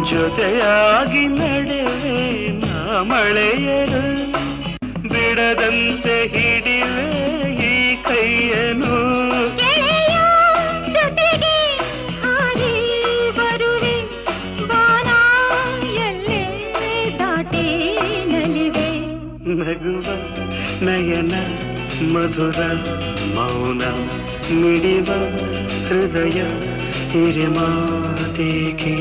ಜೊತೆಯಾಗಿ ನಡೆವೆ ನಾ ಮಳೆಯರು ಬಿಡದಂತೆ ಹಿಡಿವೆ ಈ ಕೈಯನು ಜೊತೆಗೆ ಹಾರಿ ಬರುವೆ ಬಾನ ಎಲ್ಲೇ ದಾಟಿ ನಲಿವೆ ನಗುವ ನಯನ ಮಧುರ ಮೌನ ಮಿಡಿವ ಹೃದಯ ಹಿರಿಮಾತೇಕೆ